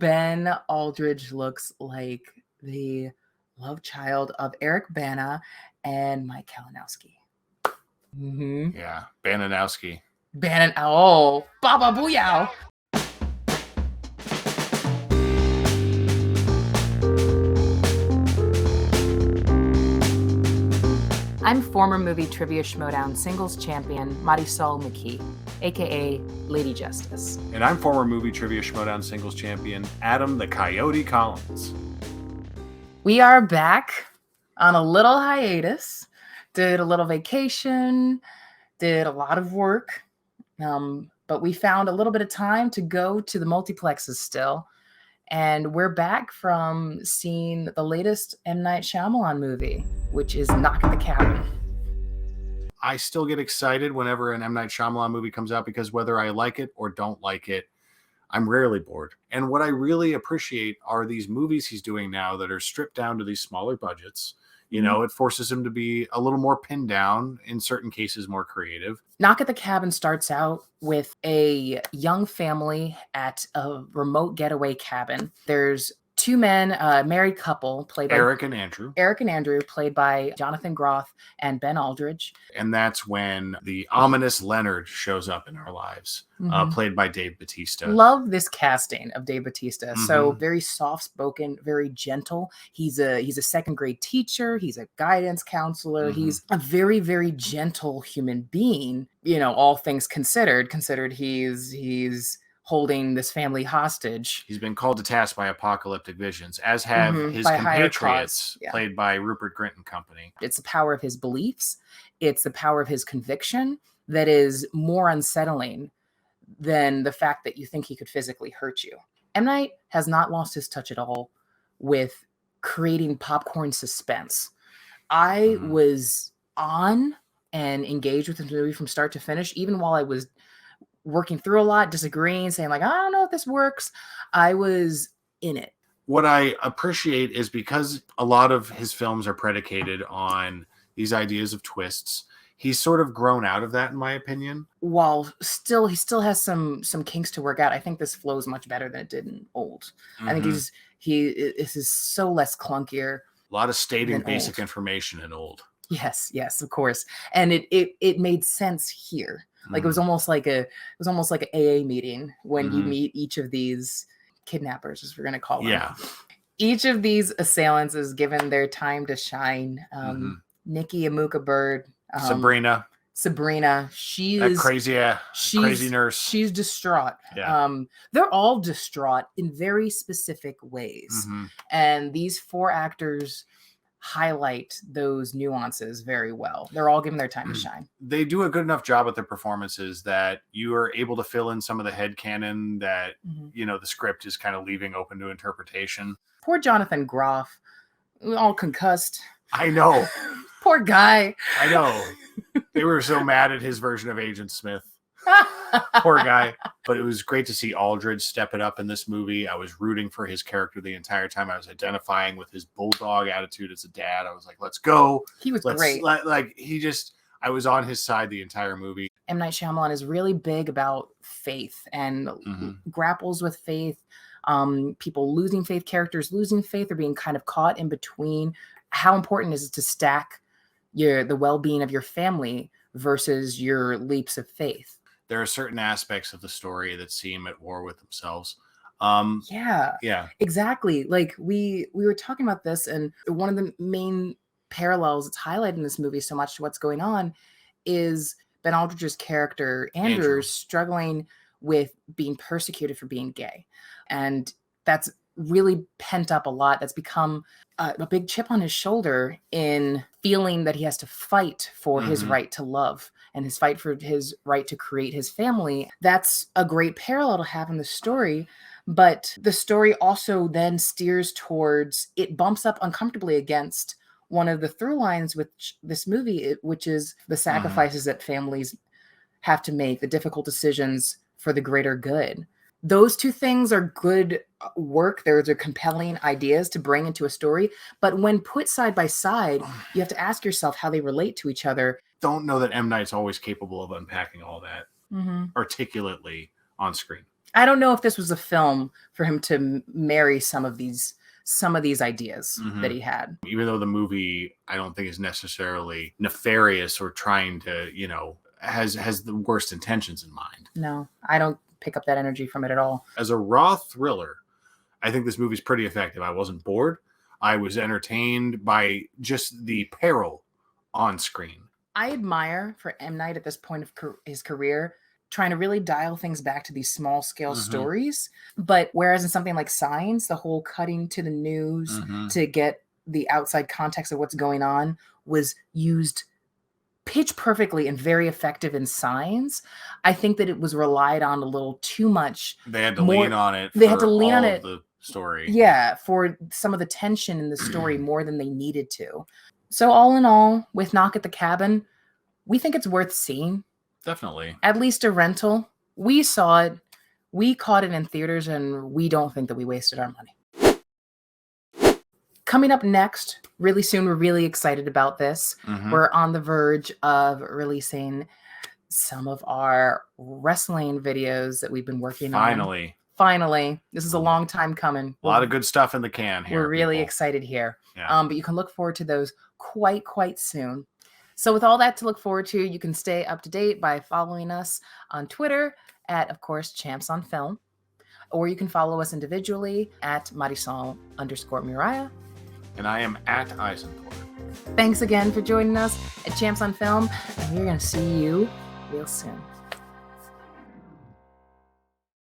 Ben Aldridge looks like the love child of Eric Bana and Mike Kalinowski. Mm-hmm. Yeah, Bananowski. Oh, Baba Booyah! I'm former movie trivia schmodown singles champion Marisol McKee, aka Lady Justice. And I'm former movie trivia schmodown singles champion Adam the Coyote Collins. We are back on a little hiatus. Did a little vacation, did a lot of work, but we found a little bit of time to go to the multiplexes still. And we're back from seeing the latest M. Night Shyamalan movie, which is Knock at the Cabin. I still get excited whenever an M. Night Shyamalan movie comes out because whether I like it or don't like it, I'm rarely bored. And what I really appreciate are these movies he's doing now that are stripped down to these smaller budgets. You know, it forces him to be a little more pinned down, in certain cases more creative. Knock at the Cabin starts out with a young family at a remote getaway cabin. There's two men, a married couple, played by Eric and Andrew, played by Jonathan Groff and Ben Aldridge. And that's when the ominous Leonard shows up in our lives, played by Dave Bautista. Love this casting of Dave Bautista. So very soft-spoken, very gentle. He's a second grade teacher. He's a guidance counselor. He's a very, very gentle human being. You know, all things considered he's holding this family hostage. He's been called to task by apocalyptic visions, as have his compatriots, played by Rupert Grint and company. It's the power of his beliefs. It's the power of his conviction that is more unsettling than the fact that you think he could physically hurt you. M. Night has not lost his touch at all with creating popcorn suspense. I was on and engaged with the movie from start to finish, even while I was working through a lot, disagreeing, saying like, I don't know if this works. I was in it. What I appreciate is because a lot of his films are predicated on these ideas of twists, he's sort of grown out of that, in my opinion. While he still has some kinks to work out. I think this flows much better than it did in Old. I think this is so less clunkier. A lot of stating basic information in Old. Yes, of course. And it made sense here. Like it was almost like an AA meeting when you meet each of these kidnappers, as we're going to call them. Yeah. Each of these assailants is given their time to shine. Nikki Amuka Bird. Sabrina. She is crazy nurse. She's distraught. Yeah. They're all distraught in very specific ways. And these four actors highlight those nuances very well. They're all given their time to shine. They do a good enough job with their performances that you are able to fill in some of the headcanon that, you know, the script is kind of leaving open to interpretation. Poor Jonathan Groff, all concussed. I know. Poor guy. I know. They were so mad at his version of Agent Smith. Poor guy. But it was great to see Aldridge step it up in this movie. I was rooting for his character the entire time. I was identifying with his bulldog attitude as a dad. I was like, let's go. He was great. I was on his side the entire movie. M. Night Shyamalan is really big about faith and grapples with faith. People losing faith, characters losing faith, or being kind of caught in between. How important is it to stack the well-being of your family versus your leaps of faith? There are certain aspects of the story that seem at war with themselves. Yeah, exactly. Like we were talking about this, and one of the main parallels that's highlighted in this movie so much to what's going on is Ben Aldridge's character, Andrew, struggling with being persecuted for being gay. And that's really pent up a lot. That's become a big chip on his shoulder in feeling that he has to fight for his right to love and his fight for his right to create his family. That's a great parallel to have in the story. But the story also then steers towards, it bumps up uncomfortably against one of the through lines with this movie, which is the sacrifices that families have to make, the difficult decisions for the greater good. Those two things are good work. Those are compelling ideas to bring into a story. But when put side by side, you have to ask yourself how they relate to each other. Don't know that M. Night's always capable of unpacking all that articulately on screen. I don't know if this was a film for him to marry some of these ideas that he had. Even though the movie, I don't think is necessarily nefarious or trying to, has the worst intentions in mind. No, I don't pick up that energy from it at all. As a raw thriller, I think this movie's pretty effective. I wasn't bored. I was entertained by just the peril on screen. I admire for M. Night at this point of his career trying to really dial things back to these small scale stories. But whereas in something like Signs, the whole cutting to the news to get the outside context of what's going on was used pitch perfectly and very effective in Signs. I think that it was relied on a little too much. They had to lean on it. They had to lean on it. The story. Yeah, for some of the tension in the story more than they needed to. So all in all, with Knock at the Cabin, we think it's worth seeing. Definitely. At least a rental. We saw it. We caught it in theaters, and we don't think that we wasted our money. Coming up next, really soon, we're really excited about this. We're on the verge of releasing some of our wrestling videos that we've been working on. Finally. This is a long time coming. A lot of good stuff in the can here. We're really excited here. Yeah. But you can look forward to those quite soon. So with all that to look forward to, you can stay up to date by following us on Twitter at, of course, Champs on Film. Or you can follow us individually at Marisol_Muriah. And I am at Eisenport. Thanks again for joining us at Champs on Film. And we're going to see you real soon.